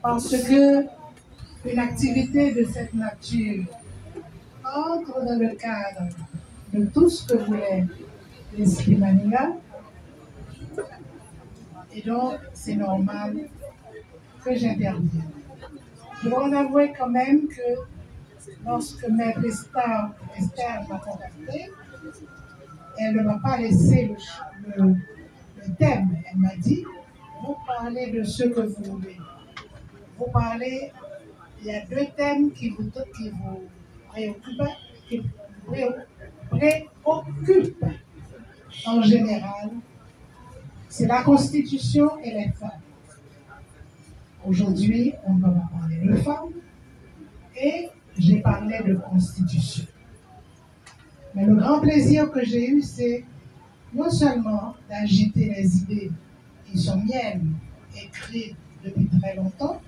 Parce que une activité de cette nature entre dans le cadre de tout ce que voulait l'esprit manigal. Et donc, c'est normal que j'intervienne. Je dois en avouer quand même que lorsque Maître Esther m'a contacté, elle ne m'a pas laissé le thème. Elle m'a dit, vous parlez de ce que vous voulez. Vous parlez, il y a deux thèmes qui vous préoccupent, qui vous préoccupent en général. C'est la Constitution et les femmes. Aujourd'hui, on va parler de femmes et j'ai parlé de Constitution. Mais le grand plaisir que j'ai eu, c'est non seulement d'agiter les idées qui sont miennes, écrites depuis très longtemps,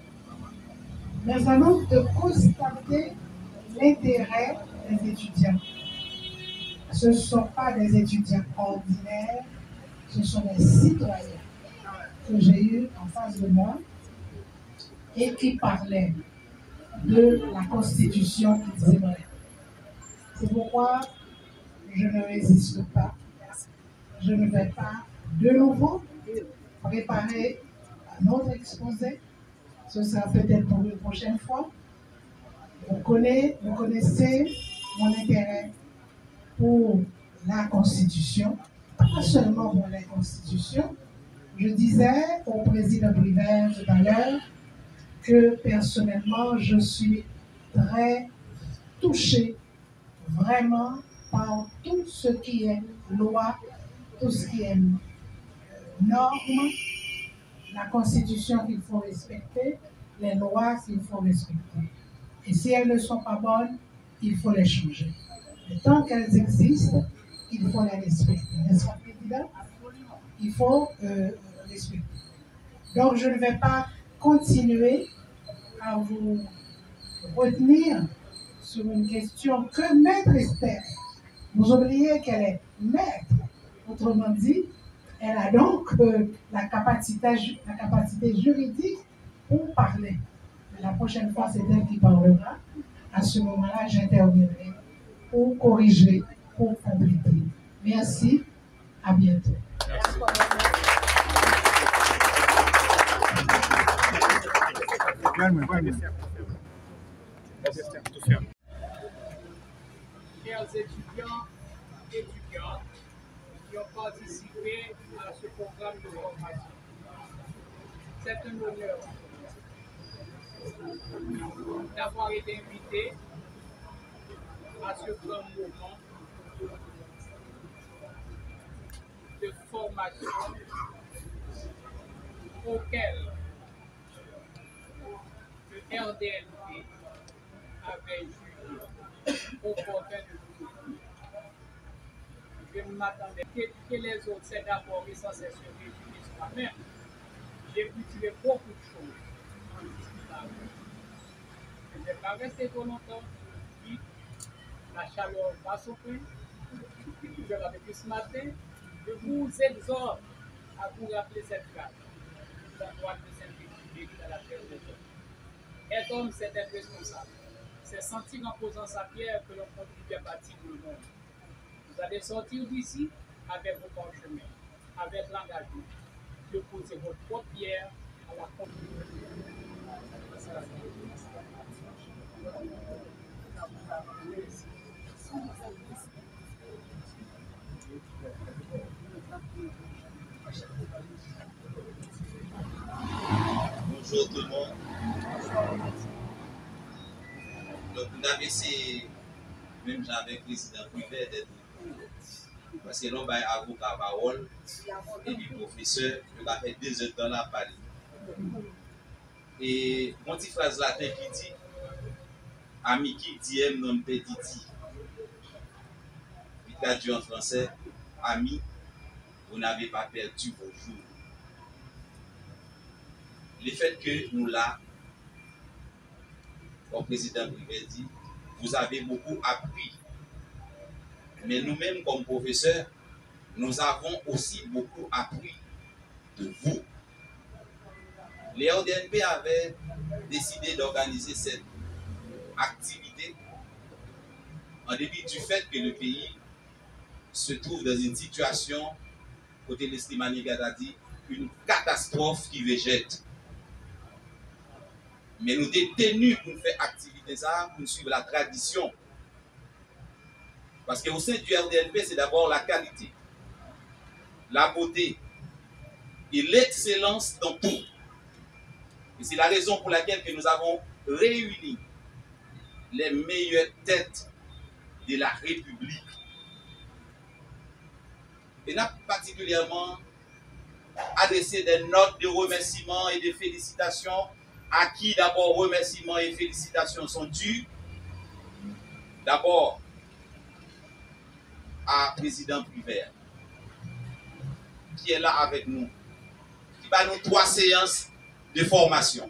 mais vraiment de constater l'intérêt des étudiants. Ce ne sont pas des étudiants ordinaires, ce sont des citoyens que j'ai eus en face de moi et qui parlaient de la Constitution qu'ils aimeraient. C'est pourquoi je ne résiste pas. Je ne vais pas de nouveau préparer un autre exposé. Ce sera peut-être pour une prochaine fois. Vous connaissez mon intérêt pour la Constitution, pas seulement pour la Constitution. Je disais au président Briver tout à l'heure que personnellement, je suis très touchée vraiment par tout ce qui est loi, tout ce qui est normes, la Constitution qu'il faut respecter, les lois qu'il faut respecter. Et si elles ne sont pas bonnes, il faut les changer. Mais tant qu'elles existent, il faut les respecter. N'est-ce pas, Président? Il faut respecter. Donc, je ne vais pas continuer à vous retenir sur une question que Maître Esther. Vous oubliez qu'elle est maître. Autrement dit, elle a donc la capacité juridique pour parler. Mais la prochaine fois, c'est elle qui parlera. À ce moment-là, j'interviendrai pour corriger, pour compléter. Merci. À bientôt. Merci. Chers étudiants et étudiantes qui ont participé à ce programme de formation, c'est un honneur d'avoir été invité à ce grand moment de formation auquel le RDNP avait jugé opportun de nous. Je m'attendais que les autres, c'est d'abord et sans cesse se réunir soi-même. J'ai pu tirer beaucoup de choses en discutant. Je ne vais pas rester trop longtemps. La chaleur va s'ouvrir. Je l'avais dit ce matin. Je vous exhorte à vous rappeler cette phrase. La droite de Saint-Pétruc à la terre des hommes. Être homme, c'est être responsable. C'est sentir en posant sa pierre que l'on contribue à bâtir le monde. Vous allez sortir d'ici avec vos parchemins, avec l'engagement de poser votre propre pierre à la construction. Bonjour tout le monde. Donc, vous avez essayé, même j'avais le président privé d'être parce que l'on va avocat parole et puis professeur, il a fait 2 heures dans la parler. Et mon petit phrase latin qui dit ami qui dit aime non petit dit. Il a dit en français, ami, vous n'avez pas perdu vos jours. Le fait que nous là, comme président privé dit, vous avez beaucoup appris. Mais nous-mêmes, comme professeurs, nous avons aussi beaucoup appris de vous. Les RDNP avaient décidé d'organiser cette activité en dépit du fait que le pays se trouve dans une situation, côté l'Estimani a dit, une catastrophe qui végète. Mais nous sommes tenus pour faire activité ça, pour suivre la tradition. Parce qu'au sein du RDNP, c'est d'abord la qualité, la beauté et l'excellence dans tout. Et c'est la raison pour laquelle que nous avons réuni les meilleures têtes de la République. Et nous avons particulièrement adressé des notes de remerciements et de félicitations à qui d'abord remerciements et félicitations sont dus. D'abord à président Privert, qui est là avec nous, qui va nous 3 séances de formation.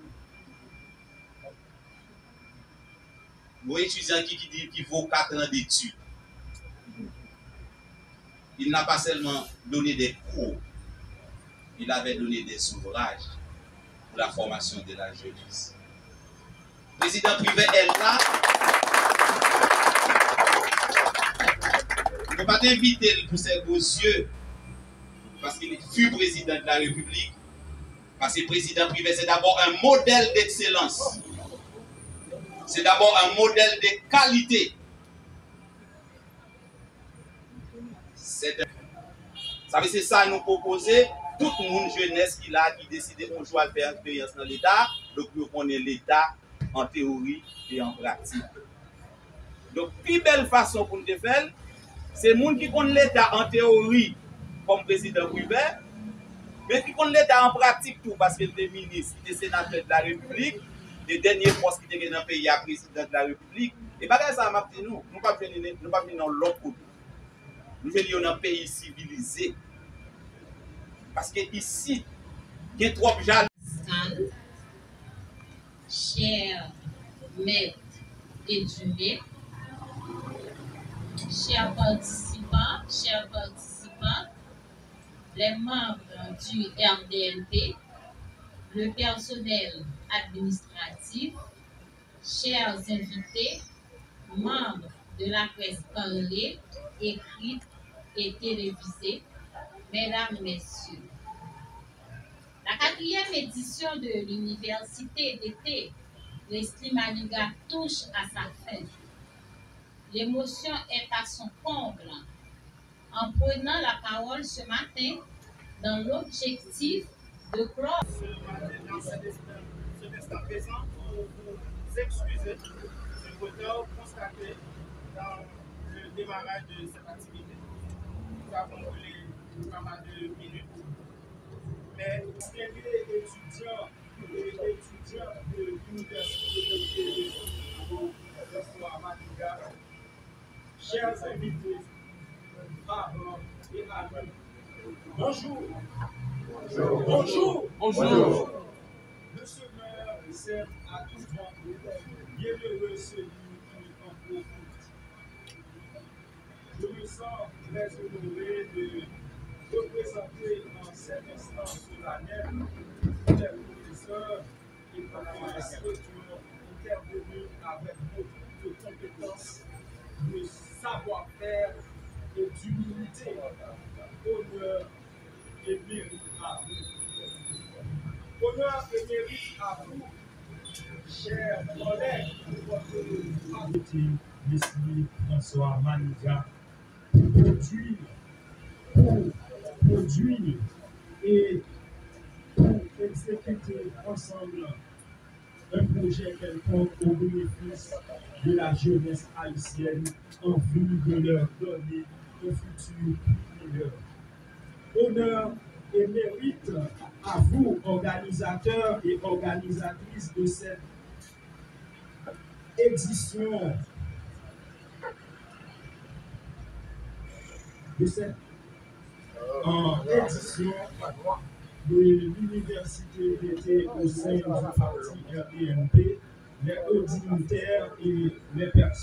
Nos étudiants qui disent qu'il faut 4 ans d'études. Il n'a pas seulement donné des cours, il avait donné des ouvrages pour la formation de la jeunesse. Le président Privé est là. Je ne peux pas t'inviter pour ses beaux yeux, parce qu'il fut président de la République. Parce que le président Privé, c'est d'abord un modèle d'excellence. C'est d'abord un modèle de qualité. C'est ça nous proposer. Tout le monde jeunesse qui a qui décide qu'on joue à faire expérience dans l'État. Donc nous connaissons l'État en théorie et en pratique. Donc, plus belle façon pour nous de faire, c'est les gens qui connaissent l'État en théorie comme président Privé, mais qui connaissent l'État en pratique tout, parce que les ministres, les sénateurs de la République, les derniers postes qui étaient dans le pays à président de la République, et pas ça m'a dit nous ne pas venir dans l'autre côté. Nous venons dans un pays civilisé. Parce que ici, il y a trop de gens. Chers maîtres et dumés, chers participants, les membres du RDNP, le personnel administratif, chers invités, membres de la presse parlée, écrite et télévisée, mesdames, messieurs. La 4e édition de l'Université d'été Leslie Manigat touche à sa fin. L'émotion est à son comble en prenant la parole ce matin dans l'objectif de clore. Ce instant présent, pour vous excuser du retard constaté dans le démarrage de cette activité. Nous avons roulé pas mal de minutes. Mais les étudiants de l'Université de Manigat, chers invités, parents et amis, bonjour. Bonjour. Le semeur sert à tout le monde. Bienheureux celui qui en profite. Je me sens très honoré de représenter dans cet instant solennel les professeurs et professeurs qui ont intervenu avec beaucoup de compétences, de savoir-faire et d'humilité. Honneur et mérite à vous. Honneur et mérite à vous, chers collègues, de votre parti, Leslie François Manigat, pour produire et pour exécuter ensemble un projet quelconque au bénéfice de la jeunesse haïtienne en vue de leur donner un futur meilleur. Honneur et mérite à vous, organisateurs et organisatrices de cette édition, de l'Université d'été au sein du parti RDNP, les auditeurs et les personnes.